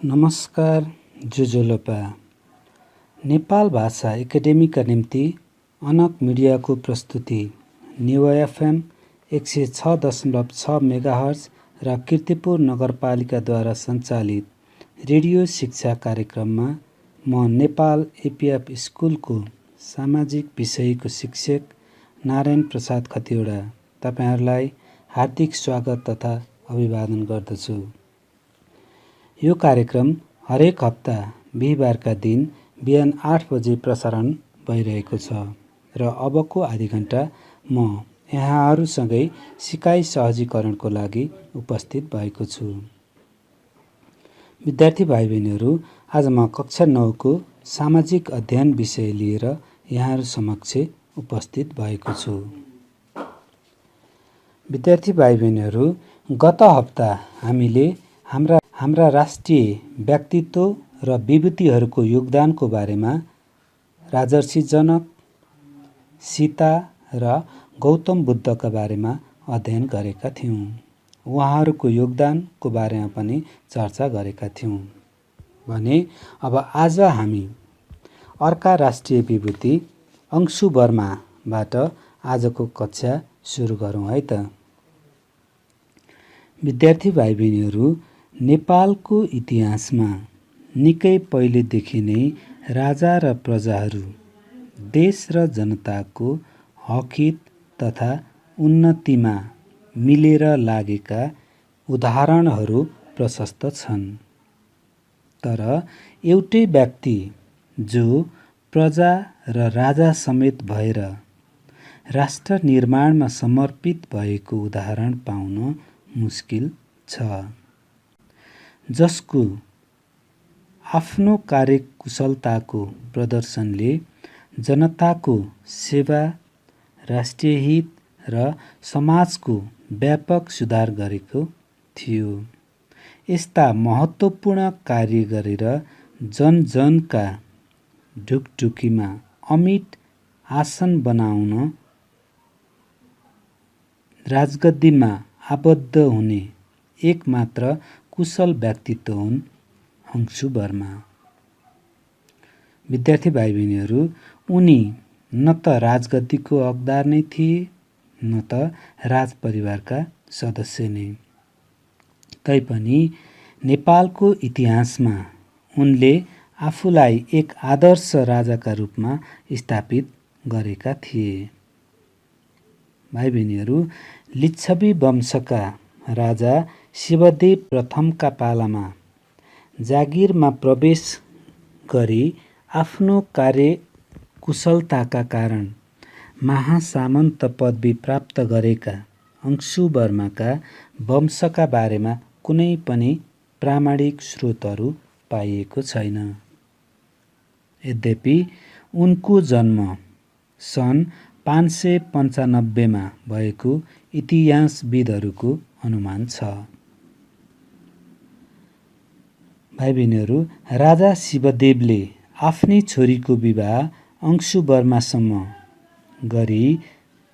नमस्कार जुजुलोपा। नेपाल भाषा एकाडेमीका निम्ति अनक मिडियाको प्रस्तुति न्यू एफएम 106.6 मेगाहर्ज र कीर्तिपुर नगरपालिकाद्वारा सञ्चालित रेडियो शिक्षा कार्यक्रममा म नेपाल एपीएफ स्कुलको सामाजिक विषयको शिक्षक नारायण प्रसाद खतिवडा तपाईहरुलाई हार्दिक स्वागत तथा अभिवादन गर्दछु। यो कार्यक्रम हरेक हप्ता बिहीबारका दिन बिहान 8 बजे प्रसारण भइरहेको छ र अबको आधी घण्टा म यहाँहरूसँगै सिकाइ सहजीकरणको लागि उपस्थित भएको छु। विद्यार्थी भाइ बहिनीहरू, आज म कक्षा 9 को सामाजिक अध्ययन विषय लिएर यहाँहरू समक्ष उपस्थित भएको छु। विद्यार्थी भाइ बहिनीहरू, गत हप्ता हामीले हाम्रा राष्ट्रिय व्यक्तित्व र विभूतिहरूको योगदानको बारेमा राजर्षि जनक, सीता र गौतम बुद्धका बारेमा अध्ययन गरेका थियौं। उहाँहरूको योगदानको बारेमा पनि चर्चा गरेका थियौं। भने अब आज हामी अर्का राष्ट्रिय विभूति अंशु वर्माबाट आजको कक्षा सुरु गरौँ है त। विद्यार्थी भाइ बहिनीहरू, नेपालको इतिहासमा निकै पहिलेदेखि नै राजा र प्रजाहरू देश र जनताको हकहित तथा उन्नतिमा मिलेर लागेका उदाहरणहरू प्रशस्त छन्। तर एउटै व्यक्ति जो प्रजा र राजा समेत भएर राष्ट्र निर्माणमा समर्पित भएको उदाहरण पाउन मुस्किल छ, जसको आफ्नो कार्यकुशलताको प्रदर्शनले जनताको सेवा, राष्ट्रिय हित र समाजको व्यापक सुधार गरेको थियो। यस्ता महत्त्वपूर्ण कार्य गरेर जनजनका ढुकढुकीमा अमिट आसन बनाउन राजगद्दीमा आबद्ध हुने एकमात्र कुशल व्यक्तित्व हुन् अंशु वर्मा। विद्यार्थी भाइ बहिनीहरू, उनी न त राजगद्दीको हकदार नै थिए न त राजपरिवारका सदस्य नै। तैपनि नेपालको इतिहासमा उनले आफूलाई एक आदर्श राजाका रूपमा स्थापित गरेका थिए। भाइ बहिनीहरू, लिच्छवी वंशका राजा शिवदेव प्रथमका पालामा जागिरमा प्रवेश गरी आफ्नो कार्यकुशलताका कारण महासामन्त पदवी प्राप्त गरेका अंशु वर्माका वंशका बारेमा कुनै पनि प्रामाणिक स्रोतहरू पाइएको छैन। यद्यपि उनको जन्म सन् 595 मा भएको इतिहासविदहरूको अनुमान छ। भाइ बहिनीहरू, राजा शिवदेवले आफ्नी छोरीको विवाह अंशु वर्मासँग गरी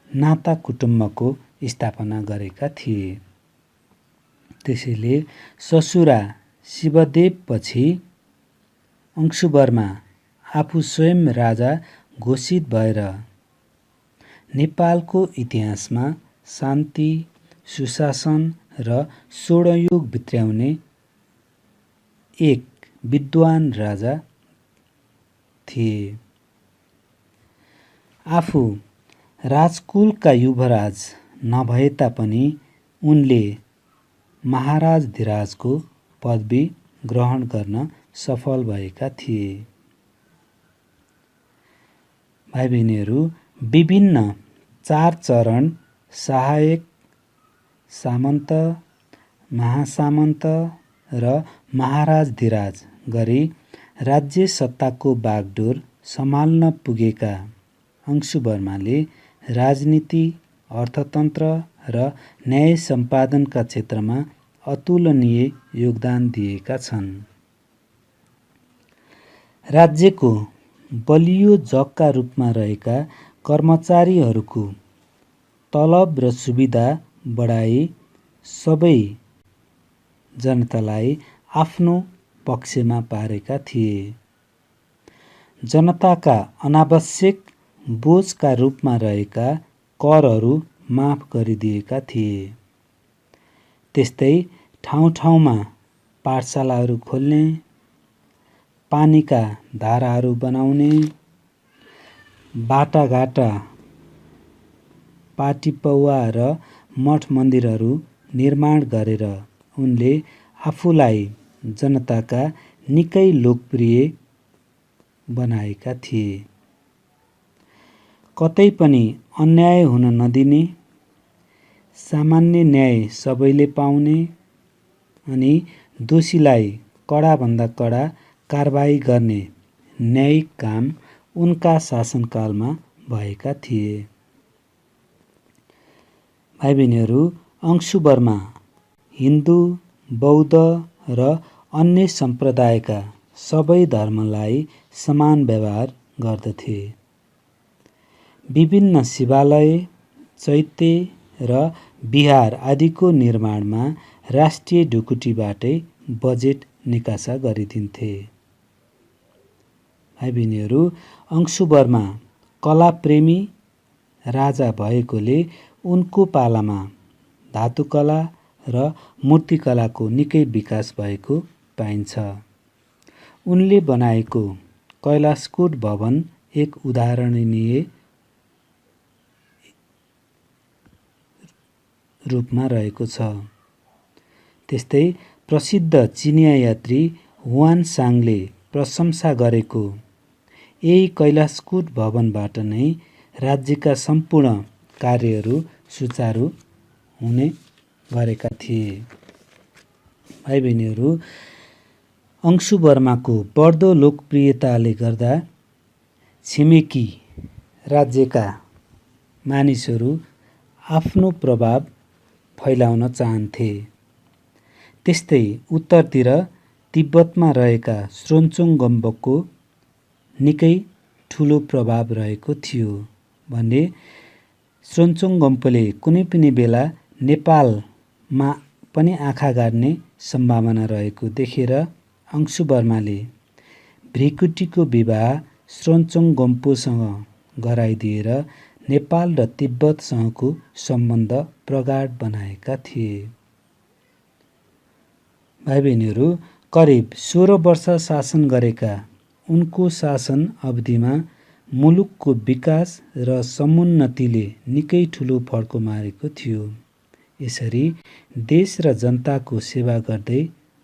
नाता कुटुम्बको स्थापना गरेका थिए। त्यसैले ससुरा शिवदेवपछि अंशु वर्मा आफू स्वयं राजा घोषित भएर नेपालको इतिहासमा शान्ति, सुशासन र स्वर्णयुग भित्र्याउने एक विद्वान राजा थिए। आफू राजकुलका युवराज नभए तापनि उनले महाराजधिराजको पदवी ग्रहण गर्न सफल भएका थिए। भाइ बहिनीहरू, विभिन्न 4 चरण सहायक सामन्त, महासामन्त र महाराजधिराज गरी राज्य सत्ताको बागडोर सम्हाल्न पुगेका अंशु वर्माले राजनीति, अर्थतन्त्र र न्याय सम्पादनका क्षेत्रमा अतुलनीय योगदान दिएका छन्। राज्यको बलियो जगका रूपमा रहेका कर्मचारीहरूको तलब र सुविधा बढाई सबै जनतालाई आफ्नो पक्षमा पारेका थिए। जनताका अनावश्यक बोझका रूपमा रहेका करहरू माफ गरिदिएका थिए। त्यस्तै ठाउँ ठाउँमा पाठशालाहरू खोल्ने, पानीका धाराहरू बनाउने, बाटाघाटा, पाटीपौवा र मठ मन्दिरहरू निर्माण गरेर उनले आफूलाई जनताका निकै लोकप्रिय बनाएका थिए। कतै पनि अन्याय हुन नदिने, सामान्य न्याय सबैले पाउने अनि दोषीलाई कडाभन्दा कडा कारबाही गर्ने न्यायिक काम उनका शासनकालमा भएका थिए। भाइ बहिनीहरू, अंशुवर्मा हिन्दू, बौद्ध र अन्य सम्प्रदायका सबै धर्मलाई समान व्यवहार गर्दथे। विभिन्न शिवालय, चैत्य र विहार आदिको निर्माणमा राष्ट्रिय ढुकुटीबाटै बजेट निकासा गरिदिन्थे। भाइ बहिनीहरू, अंशुवर्मा कलाप्रेमी राजा भएकोले उनको पालामा धातुकला र मूर्तिकलाको निकै विकास भएको पाइन्छ। उनले बनाएको कैलाशकूट भवन एक उदाहरणीय रूपमा रहेको छ। त्यस्तै प्रसिद्ध चिनिया यात्री हुआन साङले प्रशंसा गरेको यही कैलाशकूट भवनबाट नै राज्यका सम्पूर्ण कार्यहरू सुचारू हुने गरेका थिए। भाइ बहिनीहरू, अंशुवर्माको बढ्दो लोकप्रियताले गर्दा छिमेकी राज्यका मानिसहरू आफ्नो प्रभाव फैलाउन चाहन्थे। त्यस्तै उत्तरतिर तिब्बतमा रहेका स्रोन्चोङ गम्बको निकै ठुलो प्रभाव रहेको थियो भने स्रोन्चोङ गम्पोले कुनै पनि बेला नेपालमा पनि आँखा गाड्ने सम्भावना रहेको देखेर अंशुवर्माले भृकुटीको विवाह स्रोन्चोङ गम्पोसँग गराइदिएर नेपाल र तिब्बतसँगको सम्बन्ध प्रगाढ बनाएका थिए। भाइ बहिनीहरू, करिब 16 वर्ष शासन गरेका उनको शासन अवधिमा मुलुकको विकास र समुन्नतिले निकै ठुलो फड्को मारेको थियो। यसरी देश र जनताको सेवा गर्दै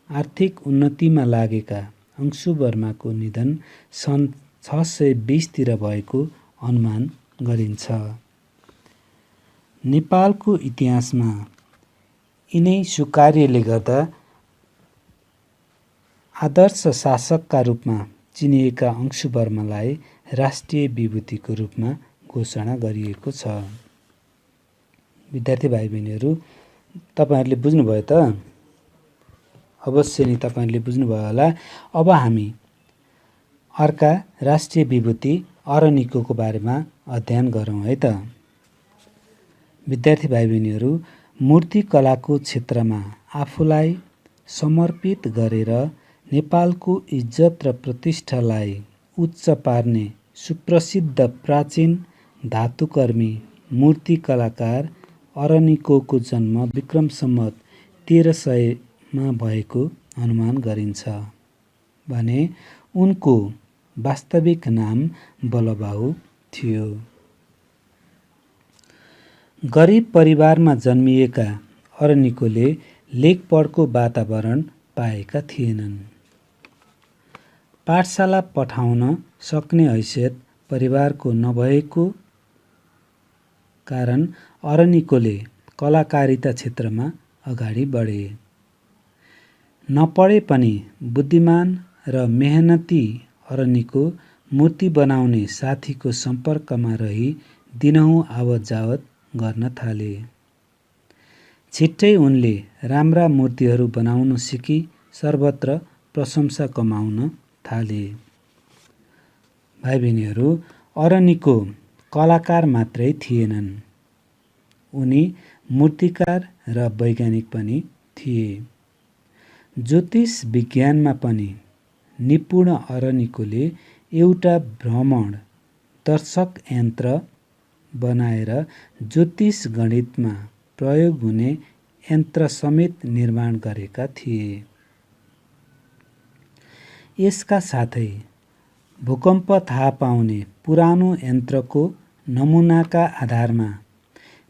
आर्थिक उन्नतिमा लागेका अंशुवर्माको निधन सन् 620 तिर भएको अनुमान गरिन्छ। नेपालको इतिहासमा यिनै सुकार्यले गर्दा आदर्श शासकका रूपमा चिनिएका अंशुवर्मालाई राष्ट्रिय विभूतिको रूपमा घोषणा गरिएको छ। विद्यार्थी भाइ बहिनीहरू, तपाईहरूले बुझ्नुभयो त? अवश्य नै तपाईहरूले बुझ्नुभयो होला। अब हामी अर्का राष्ट्रिय विभूति अरनिकोको बारेमा अध्ययन गरौँ है त। विद्यार्थी भाइ बहिनीहरू, मूर्तिकलाको क्षेत्रमा आफूलाई समर्पित गरेर नेपालको इज्जत र प्रतिष्ठालाई उच्च पार्ने सुप्रसिद्ध प्राचीन धातुकर्मी मूर्तिकलाकार अरनिकोको जन्म विक्रम सम्वत 1300 भएको अनुमान गरिन्छ भने उनको वास्तविक नाम बलबाहु थियो। गरिब परिवारमा जन्मिएका अरनिकोले लेखपढको वातावरण पाएका थिएनन्। पाठशाला पठाउन सक्ने हैसियत परिवारको नभएको कारण अरनिकोले कलाकारिता क्षेत्रमा अगाडि बढे। नपढे पनि बुद्धिमान र मेहनती अरनिको मूर्ति बनाउने साथीको सम्पर्कमा रही दिनहुँ आवत जावत गर्न थाले। छिट्टै उनले राम्रा मूर्तिहरू बनाउन सिकी सर्वत्र प्रशंसा कमाउन थाले। भाइ बहिनीहरू, अरनिको कलाकार मात्रै थिएनन्, उनी मूर्तिकार र वैज्ञानिक पनि थिए। ज्योतिष विज्ञानमा पनि निपुण अरनिकोले एउटा भ्रमण दर्शक यन्त्र बनाएर ज्योतिष गणितमा प्रयोग हुने यन्त्र समेत निर्माण गरेका थिए। यसका साथै भूकम्प थाहा पाउने पुरानो यन्त्रको नमुनाका आधारमा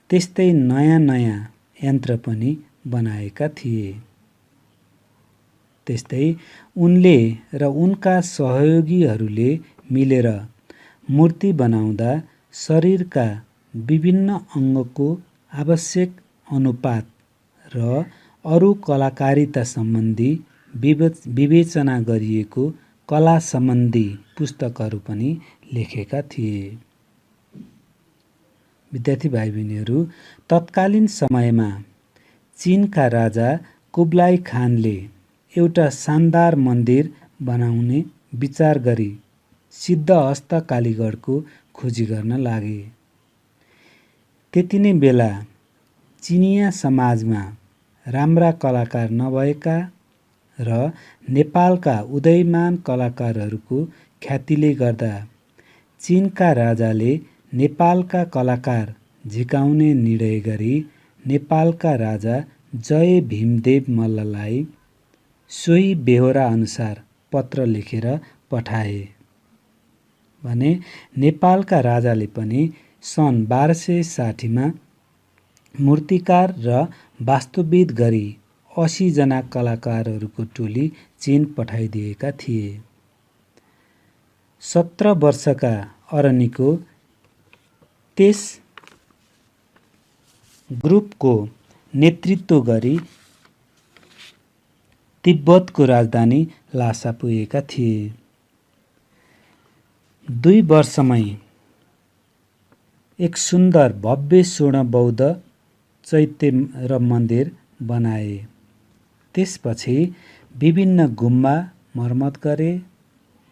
त्यस्तै नयाँ नयाँ यन्त्र पनि बनाएका थिए। त्यस्तै उनले र उनका सहयोगीहरूले मिलेर मूर्ति बनाउँदा शरीरका विभिन्न अङ्गको आवश्यक अनुपात र अरू कलाकारिता सम्बन्धी विवेचना गरिएको कला सम्बन्धी पुस्तकहरू पनि लेखेका थिए। विद्यार्थी भाइ बहिनीहरू, तत्कालीन समयमा चीनका राजा कुब्लाई खानले एउटा शानदार मन्दिर बनाउने विचार गरी सिद्धहस्त कालीगढको खोजी गर्न लागे। त्यति नै बेला चिनिया समाजमा राम्रा कलाकार नभएका र नेपालका उदयमान कलाकारहरूको ख्यातिले गर्दा चीनका राजाले नेपालका कलाकार झिकाउने निर्णय गरी नेपालका राजा जय भीमदेव मल्ललाई सोही बेहोरा अनुसार पत्र लेखेर पठाए भने नेपालका राजाले पनि सन् 1260 मूर्तिकार र वास्तुविद गरी 80 जना कलाकारहरूको टोली चीन पठाइदिएका थिए। 17 वर्षका अरनिको त्यस ग्रुपको नेतृत्व गरी तिब्बतको राजधानी लासा पुगेका थिए। 2 वर्षमै एक सुन्दर भव्य स्वर्ण बौद्ध चैत्य र मन्दिर बनाए। त्यसपछि विभिन्न गुम्बा मर्मत गरे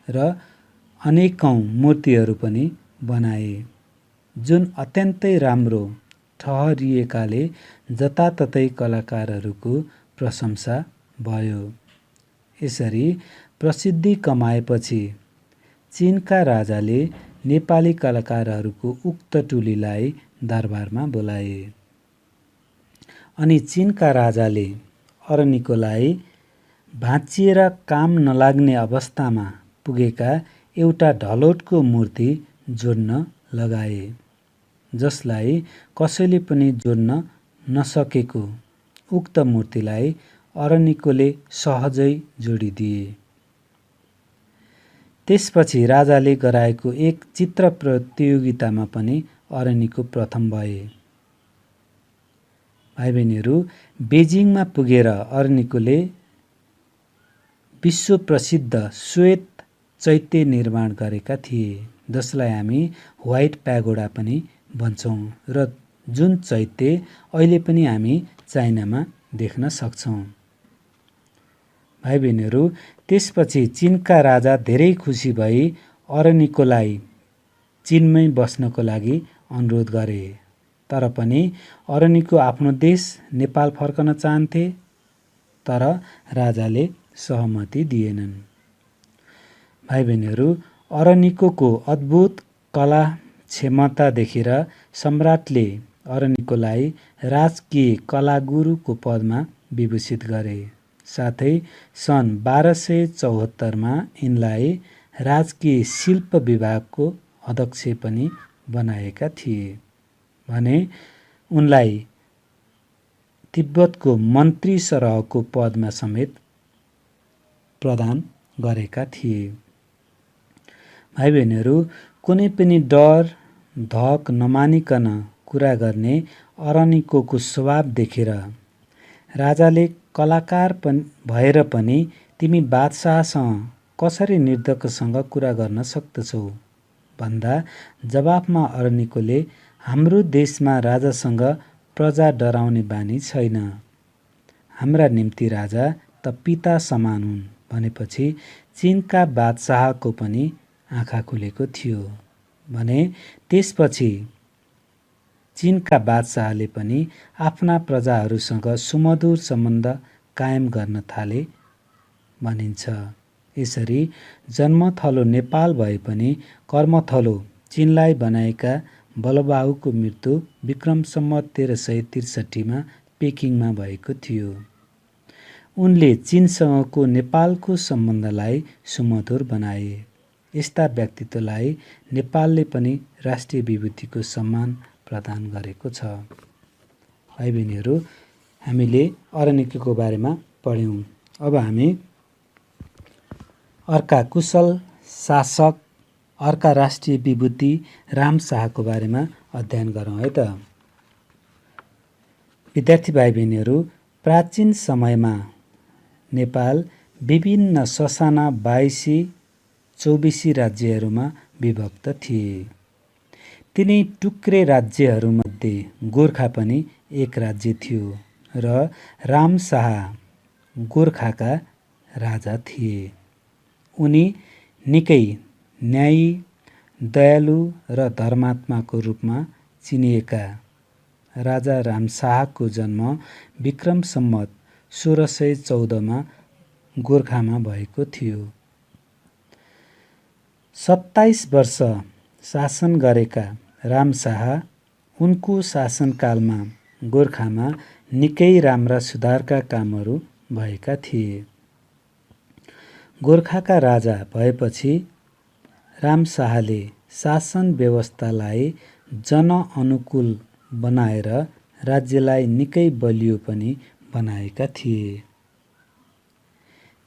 र अनेकौं मूर्तिहरू पनि बनाए, जुन अत्यन्तै राम्रो ठहरिएकाले जताततै कलाकारहरूको प्रशंसा भयो। यसरी प्रसिद्धि कमाएपछि चीनका राजाले नेपाली कलाकारहरूको उक्त टोलीलाई दरबारमा बोलाए अनि चीनका राजाले अरनिकोलाई भाँचिएर काम नलाग्ने अवस्थामा पुगेका एउटा ढलोटको मूर्ति जोड्न लगाए, जसलाई कसैले पनि जोड्न नसकेको उक्त मूर्तिलाई अरनिकोले सहजै जोडिदिए। त्यसपछि राजाले गराएको एक चित्र प्रतियोगितामा पनि अरनिको प्रथम भए। भाइ बहिनीहरू, बेजिङमा पुगेर अरनिकोले विश्व प्रसिद्ध श्वेत चैत्य निर्माण गरेका थिए, जसलाई हामी व्हाइट प्यागोडा पनि भन्छौँ र जुन चैत्य अहिले पनि हामी चाइनामा देख्न सक्छौँ। भाइ बहिनीहरू, त्यसपछि चीनका राजा धेरै खुसी भई अरनिकोलाई चीनमै बस्नको लागि अनुरोध गरे, तर पनि अरनिको आफ्नो देश नेपाल फर्कन चाहन्थे, तर राजाले सहमति दिएनन्। भाइ बहिनीहरू, अरनिकोको अद्भुत कला क्षमता देखेर सम्राटले अरनिकोलाई राजकीय कलागुरुको पदमा विभूषित गरे। साथै सन् 1274 यिनलाई राजकीय शिल्प विभागको अध्यक्ष पनि बनाएका थिए भने उनलाई तिब्बतको मन्त्री सरहको पदमा समेत प्रदान गरेका थिए। भाइ बहिनीहरू, कुनै पनि डर धक नमानिकन कुरा गर्ने अरनिकोको स्वभाव देखेर राजाले कलाकार भएर पनि तिमी बादशाहसँग कसरी निर्धक्कसँग कुरा गर्न सक्दछौ भन्दा जवाफमा अरनिकोले हाम्रो देशमा राजासँग प्रजा डराउने बानी छैन, हाम्रा निम्ति राजा त पिता समान हुन् भनेपछि चीनका बादशाहको पनि आँखा खुलेको थियो भने त्यसपछि चीनका बादशाहले पनि आफ्ना प्रजाहरूसँग सुमधुर सम्बन्ध कायम गर्न थाले भनिन्छ। यसरी जन्मथलो नेपाल भए पनि कर्मथलो चिनलाई बनाएका बलबाहुको मृत्यु विक्रम सम्वत 1363 पेकिङमा भएको थियो। उनले चिनसँगको नेपालको सम्बन्धलाई सुमधुर बनाए। यस्ता व्यक्तित्वलाई नेपालले पनि राष्ट्रिय विभूतिको सम्मान प्रदान गरेको छ। भाइ बहिनीहरू, हामीले अरनिकीको बारेमा पढ्यौँ। अब हामी अर्का कुशल शासक, अर्का राष्ट्रिय विभूति रामशाहको बारेमा अध्ययन गरौँ है त। विद्यार्थी भाइ बहिनीहरू, प्राचीन समयमा नेपाल विभिन्न ससाना 22-24 राज्यहरूमा विभक्त थिए। तिनै टुक्रे राज्यहरूमध्ये गोर्खा पनि एक राज्य थियो र रामशाह गोर्खाका राजा थिए। उनी निकै न्यायी, दयालु र धर्मात्माको रूपमा चिनिएका राजा रामशाहको जन्म विक्रम सम्वत 1614 गोर्खामा भएको थियो। 27 वर्ष शासन गरेका रामशाह उनको शासनकालमा गोर्खामा निकै राम्रा सुधारका कामहरू भएका थिए। गोर्खाका राजा भएपछि रामशाहले शासन व्यवस्थालाई जनअनुकूल बनाएर राज्यलाई निकै बलियो पनि बनाएका थिए।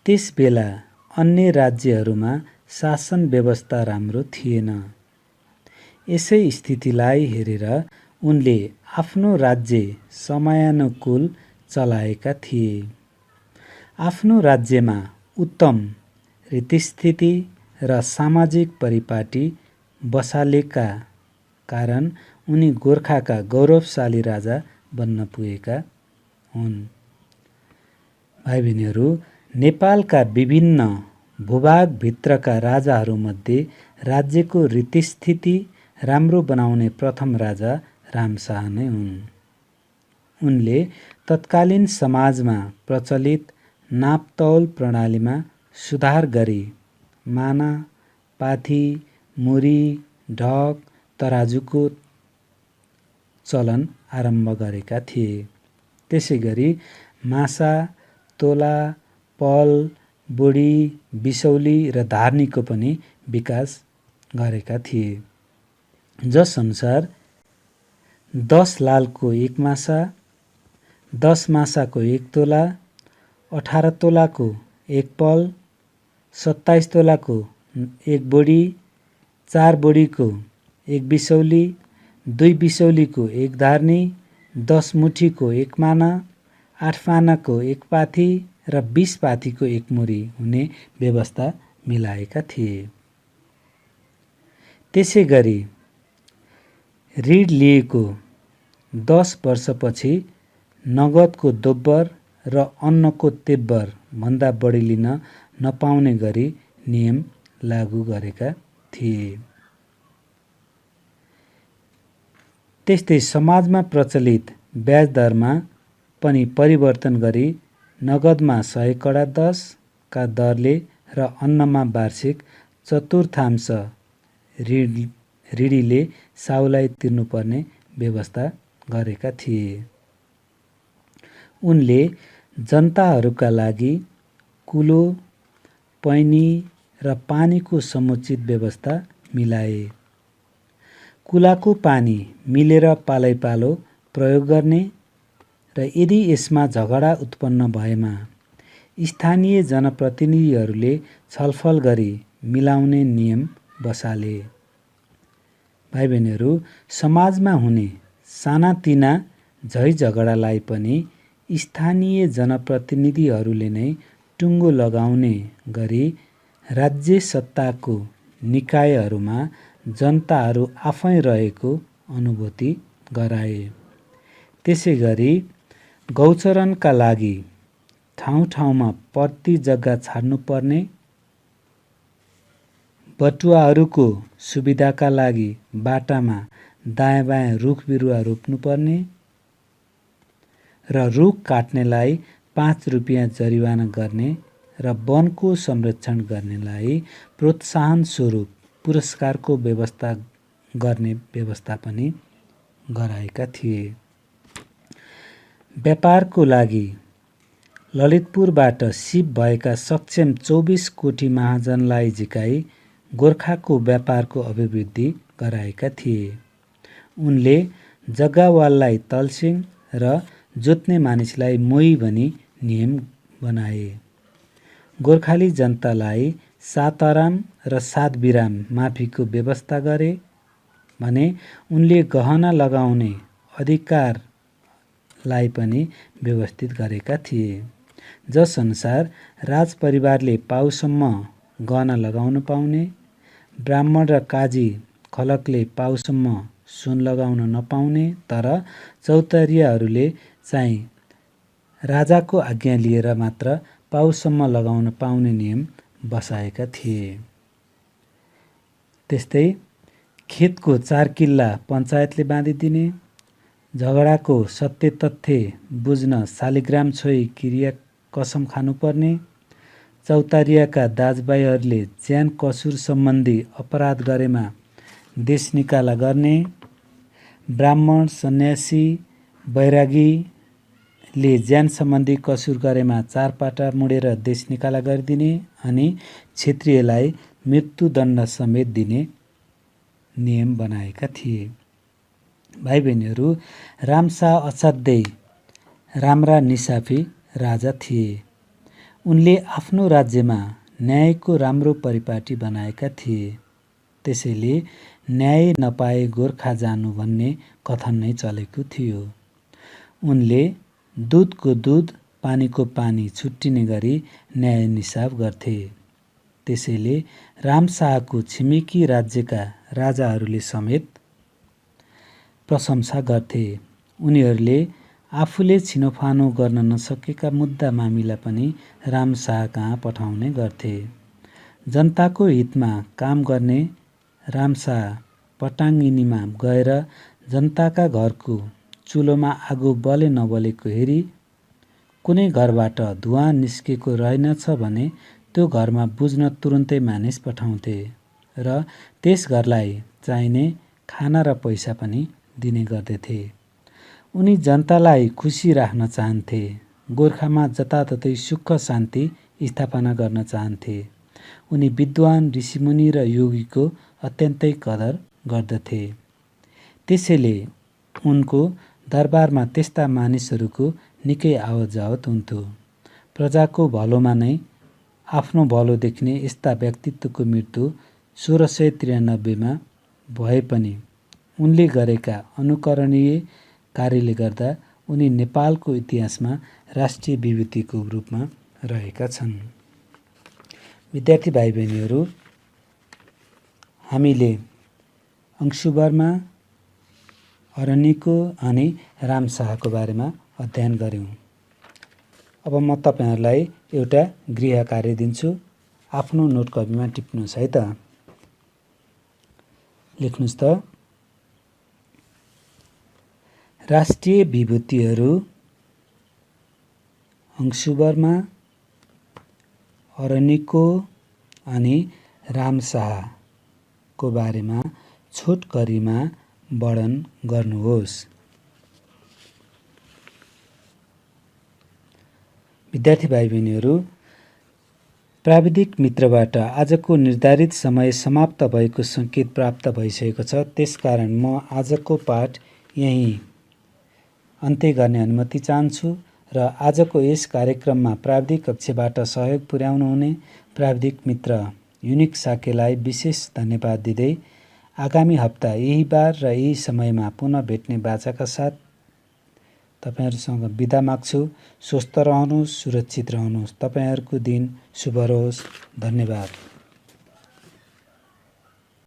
त्यसबेला अन्य राज्यहरूमा शासन व्यवस्था राम्रो थिएन। यसै स्थितिलाई हेरेर उनले आफ्नो राज्य समयानुकूल चलाएका थिए। आफ्नो राज्यमा उत्तम रीतिस्थिति र सामाजिक परिपाटी बसालेका कारण उनी गोर्खाका गौरवशाली राजा बन्न पुगेका हुन्। भाइ बहिनीहरू, नेपालका विभिन्न भूभागभित्रका राजाहरूमध्ये राज्यको रीतिस्थिति राम्रो बनाउने प्रथम राजा रामशाह नै हुन्। उनले तत्कालीन समाजमा प्रचलित नापतौल प्रणालीमा सुधार गरी माना, पाथी, मुरी, ढक, तराजुको चलन आरम्भ गरेका थिए। त्यसैगरी मासा, तोला, पल, बोडी, बिसौली र धार्नीको पनि विकास गरेका थिए। जस अनुसार 10 लालको 1 मासा, 10 मासाको 1 तोला, 18 तोलाको 1 पल, 27 तोलाको 1 बोडी, 4 बोडीको 1 बिसौली, 2 बिसौलीको 1 धार्नी, 10 मुठीको 1 माना, 8 मानाको 1 पाथी र 20 पाथीको 1 मुरी हुने व्यवस्था मिलाएका थिए। त्यसैगरी ऋण लिएको 10 वर्षपछि नगदको दोब्बर र अन्नको तेब्बर भन्दा बढी लिन नपाउने गरी नियम लागू गरेका थिए। त्यस्तै समाजमा प्रचलित ब्याज दरमा पनि परिवर्तन गरी नगदमा 100/10 का दरले र अन्नमा वार्षिक चतुर्थांश ऋणीले साउलाई तिर्नुपर्ने व्यवस्था गरेका थिए। उनले जनताहरूका लागि कुलो, पैनी र पानीको समुचित व्यवस्था मिलाए। कुलाको पानी मिलेर पालैपालो प्रयोग गर्ने र यदि यसमा झगडा उत्पन्न भएमा स्थानीय जनप्रतिनिधिहरूले छलफल गरी मिलाउने नियम बसाले। भाइ बहिनीहरू, समाजमा हुने सानातिना झैझगडालाई पनि स्थानीय जनप्रतिनिधिहरूले नै टुङ्गो लगाउने गरी राज्य सत्ताको निकायहरूमा जनताहरू आफै रहेको अनुभूति गराए। त्यसैगरी गौचरणका लागि ठाउँ-ठाउँमा पर्ती जग्गा छाड्नुपर्ने, बटुवाहरूको सुविधाका लागि बाटामा दायाँ-बायाँ रुख बिरुवा रोप्नुपर्ने र रुख काट्नेलाई 5 रुपियाँ जरिवाना गर्ने र वनको संरक्षण गर्नेलाई प्रोत्साहन स्वरूप पुरस्कारको व्यवस्था गर्ने व्यवस्था पनि गराएका थिए। व्यापारको लागि ललितपुरबाट सिप भएका सक्षम 24 कोटी महाजनलाई झिकाई गोर्खाको व्यापारको अभिवृद्धि गराएका थिए। उनले जग्गावाललाई तलसिङ र जोत्ने मानिसलाई मोही भनी नियम बनाए। गोर्खाली जनतालाई 7 आराम र 7 बिराम माफीको व्यवस्था गरे भने उनले गहना लगाउने अधिकारलाई पनि व्यवस्थित गरेका थिए, जस अनुसार राजपरिवारले पाउसम्म गहना लगाउन पाउने, ब्राह्मण र काजी खलकले पाउसम्म सुन लगाउन नपाउने, तर चौतरियाहरूले चाहिँ राजाको आज्ञा लिएर मात्र पाउसम्म लगाउन पाउने नियम बसाएका थिए। त्यस्तै खेतको 4 किल्ला पञ्चायतले बाँधिदिने, झगडाको सत्य तथ्य बुझ्न शालिग्राम छोई क्रिया कसम खानुपर्ने, चौतारियाका दाजुभाइहरूले ज्यान कसुर सम्बन्धी अपराध गरेमा देश निकाला गर्ने, ब्राह्मण सन्यासी बैरागीले ज्यान सम्बन्धी कसुर गरेमा 4 पाटा मुडेर देश निकाला गरिदिने अनि क्षेत्रीयलाई मृत्युदण्ड समेत दिने नियम बनाएका थिए। भाइ बहिनीहरू, रामशाह असाध्यै राम्रा निसाफी राजा थिए। उनले आफ्नो राज्यमा न्यायको राम्रो परिपाटी बनाएका थिए। त्यसैले न्याय नपाए गोर्खा जानु भन्ने कथन नै चलेको थियो। उनले दुधको दुध पानीको पानी छुट्टिने गरी न्याय निसाफ गर्थे। त्यसैले रामशाहको छिमेकी राज्यका राजाहरूले समेत प्रशंसा गर्थे। उनीहरूले आफूले छिनोफानो गर्न नसकेका मुद्दा मामिला पनि रामशाह कहाँ पठाउने गर्थे। जनताको हितमा काम गर्ने रामशाह पटाङ्गिनीमा गएर जनताका घरको चुलोमा आगो बले नबलेको हेरी कुनै घरबाट धुवाँ निस्केको रहेनछ भने त्यो घरमा बुझ्न तुरुन्तै मानिस पठाउँथे र त्यस घरलाई चाहिने खाना र पैसा पनि दिने गर्दथे। उनी जनतालाई खुसी राख्न चाहन्थे। गोर्खामा जताततै सुख शान्ति स्थापना गर्न चाहन्थे। उनी विद्वान ऋषिमुनि र योगीको अत्यन्तै कदर गर्दथे। त्यसैले उनको दरबारमा त्यस्ता मानिसहरूको निकै आवतजावत हुन्थ्यो। प्रजाको भलोमा नै आफ्नो भलो देख्ने यस्ता व्यक्तित्वको मृत्यु 1693 भए पनि उनले गरेका अनुकरणीय कार्यले गर्दा उनी नेपालको इतिहासमा राष्ट्रिय विभूतिको रूपमा रहेका छन्। विद्यार्थी भाइ बहिनीहरू, हामीले अंशुवर्मा, अरनिको अनि रामशाहको बारेमा अध्ययन गर्यौं। अब म तपाईहरुलाई एउटा गृह कार्य दिन्छु। आफ्नो नोट कपीमा टिप्नुस् है त। लेख्नुस् त। राष्ट्रिय विभूतिहरू अंशुवर्मा, अरनिको अनि रामशाहको बारेमा छोटकरीमा वर्णन गर्नुहोस्। विद्यार्थी भाइ बहिनीहरू, प्राविधिक मित्रबाट आजको निर्धारित समय समाप्त भएको संकेत प्राप्त भइसकेको छ। त्यसकारण म आजको पाठ यही अन्त्य गर्ने अनुमति चाहन्छु र आजको यस कार्यक्रममा प्राविधिक कक्षबाट सहयोग पुर्याउनुहुने प्राविधिक मित्र युनिक साकेलाई विशेष धन्यवाद दिँदै आगामी हप्ता यही बार र यही समयमा पुनः भेट्ने बाचाका साथ तपाईहरुसँग बिदा माग्छु। स्वस्थ रहनुहोस्, सुरक्षित रहनुहोस्। तपाईहरुको दिन शुभ रहोस्। धन्यवाद।